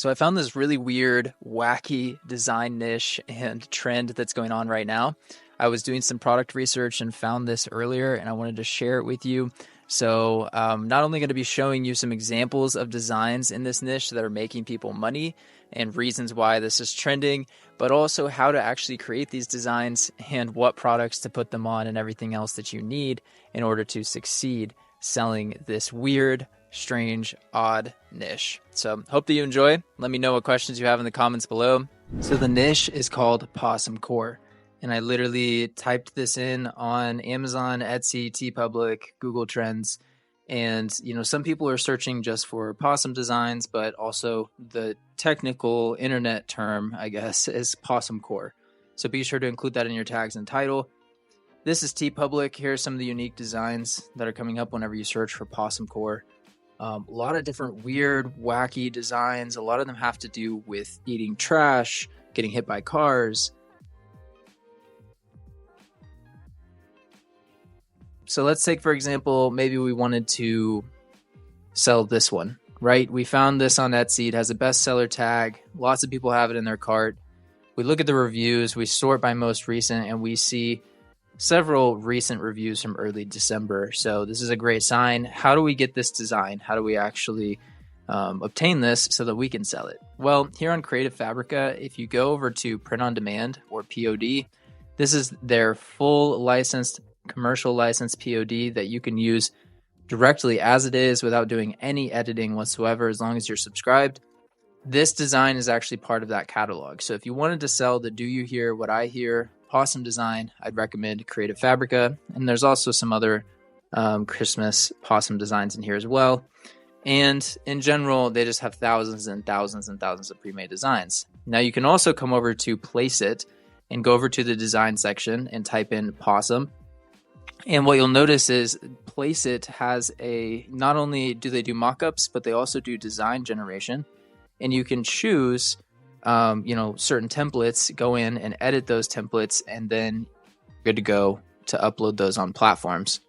So I found this really weird, wacky design niche and trend that's going on right now. I was doing some product research and found this earlier, and I wanted to share it with you. So not only going to be showing you some examples of designs in this niche that are making people money and reasons why this is trending, but also how to actually create these designs and what products to put them on and everything else that you need in order to succeed selling this weird, strange, odd niche. So hope that you enjoy. Let me know what questions you have in the comments below. So the niche is called Possum Core. And I literally typed this in on Amazon, Etsy, teepublic, Google Trends. And, some people are searching just for possum designs, but also the technical internet term, I guess, is Possum Core. So be sure to include that in your tags and title. This is teepublic. Here are some of the unique designs that are coming up whenever you search for Possum Core. A lot of different weird, wacky designs. A lot of them have to do with eating trash, getting hit by cars. So let's take, for example, maybe we wanted to sell this one, right? We found this on Etsy. It has a bestseller tag. Lots of people have it in their cart. We look at the reviews. We sort by most recent, and we see several recent reviews from early December. So this is a great sign. How do we get this design? How do we actually obtain this so that we can sell it? Well, here on Creative Fabrica, if you go over to Print on Demand or POD, this is their full licensed commercial license POD that you can use directly as it is without doing any editing whatsoever, as long as you're subscribed. This design is actually part of that catalog. So if you wanted to sell the Do You Hear What I Hear Possum design, I'd recommend Creative Fabrica. And there's also some other Christmas possum designs in here as well. And in general, they just have thousands and thousands and thousands of pre-made designs. Now you can also come over to PlaceIT and go over to the design section and type in possum. And what you'll notice is PlaceIT has not only do they do mockups, but they also do design generation. And you can choose, certain templates, go in and edit those templates, and then you're good to go to upload those on platforms.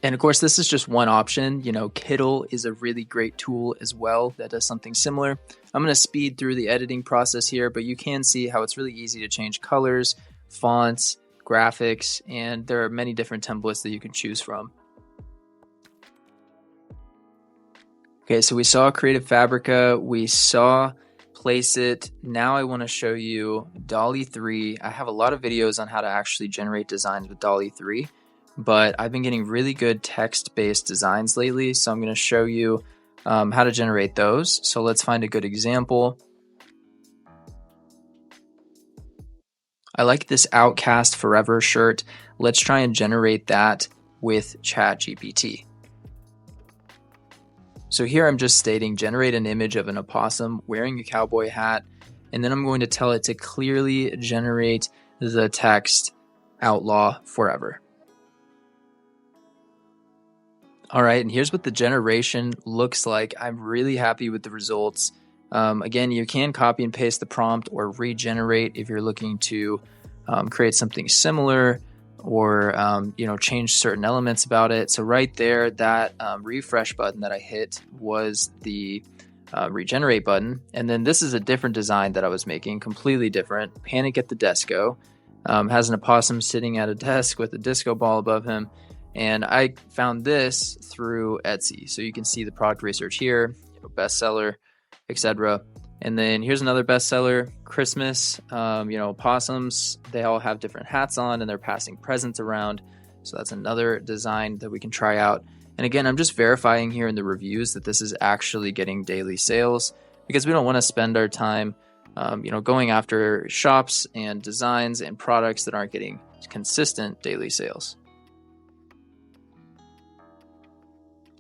And of course, this is just one option. Kittl is a really great tool as well that does something similar. I'm going to speed through the editing process here, but you can see how it's really easy to change colors, fonts, graphics, and there are many different templates that you can choose from. Okay, so we saw Creative Fabrica, we saw PlaceIT. Now I want to show you Dall 3. I have a lot of videos on how to actually generate designs with Dall 3, but I've been getting really good text-based designs lately, so I'm going to show you how to generate those. So let's find a good example. I like this Outcast Forever shirt. Let's try and generate that with ChatGPT. So here I'm just stating generate an image of an opossum wearing a cowboy hat, and then I'm going to tell it to clearly generate the text Outlaw Forever. All right, and here's what the generation looks like. I'm really happy with the results. Again, you can copy and paste the prompt or regenerate if you're looking to create something similar or change certain elements about it. So right there, that refresh button that I hit was the regenerate button. And then this is a different design that I was making, completely different. Panic at the Disco. Has an opossum sitting at a desk with a disco ball above him. And I found this through Etsy. So you can see the product research here, bestseller, etc. And then here's another bestseller, Christmas. Possums, they all have different hats on and they're passing presents around. So that's another design that we can try out. And again, I'm just verifying here in the reviews that this is actually getting daily sales, because we don't want to spend our time, going after shops and designs and products that aren't getting consistent daily sales.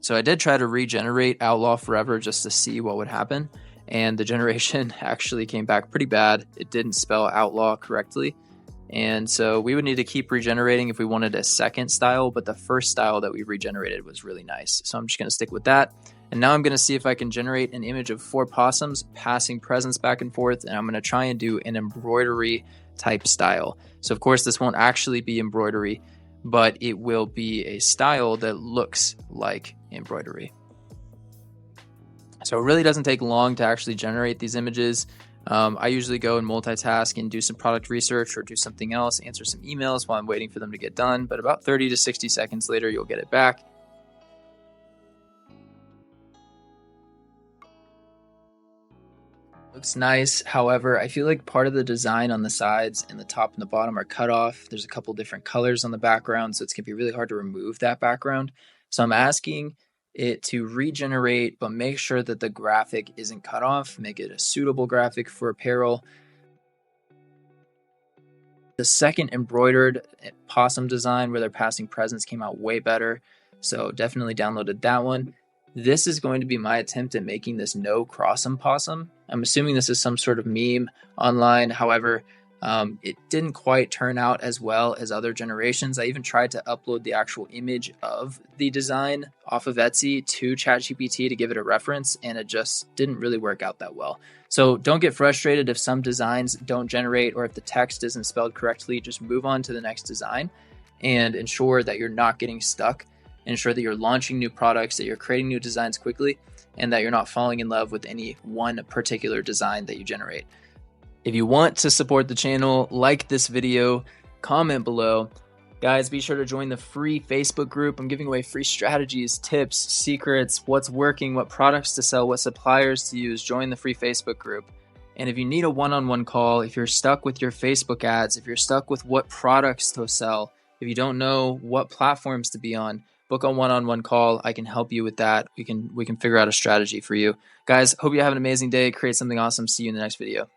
So I did try to regenerate Outlaw Forever just to see what would happen. And the generation actually came back pretty bad. It didn't spell outlaw correctly. And so we would need to keep regenerating if we wanted a second style, but the first style that we regenerated was really nice. So I'm just going to stick with that. And now I'm going to see if I can generate an image of 4 possums passing presents back and forth. And I'm going to try and do an embroidery type style. So of course, this won't actually be embroidery, but it will be a style that looks like embroidery. So it really doesn't take long to actually generate these images. I usually go and multitask and do some product research or do something else, answer some emails while I'm waiting for them to get done. But about 30 to 60 seconds later, you'll get it back. Looks nice. However, I feel like part of the design on the sides and the top and the bottom are cut off. There's a couple different colors on the background, so it's going to be really hard to remove that background. So I'm asking it to regenerate, but make sure that the graphic isn't cut off. Make it a suitable graphic for apparel. The second embroidered Posum design where they're passing presents came out way better. So definitely downloaded that one. This is going to be my attempt at making this no crossum possum. I'm assuming this is some sort of meme online. However, it didn't quite turn out as well as other generations. I even tried to upload the actual image of the design off of Etsy to ChatGPT to give it a reference, and it just didn't really work out that well. So don't get frustrated if some designs don't generate or if the text isn't spelled correctly. Just move on to the next design and ensure that you're not getting stuck. Ensure that you're launching new products, that you're creating new designs quickly, and that you're not falling in love with any one particular design that you generate. If you want to support the channel, like this video, comment below. Guys, be sure to join the free Facebook group. I'm giving away free strategies, tips, secrets, what's working, what products to sell, what suppliers to use. Join the free Facebook group. And if you need a one-on-one call, if you're stuck with your Facebook ads, if you're stuck with what products to sell, if you don't know what platforms to be on, book a one-on-one call. I can help you with that. We can figure out a strategy for you. Guys, hope you have an amazing day. Create something awesome. See you in the next video.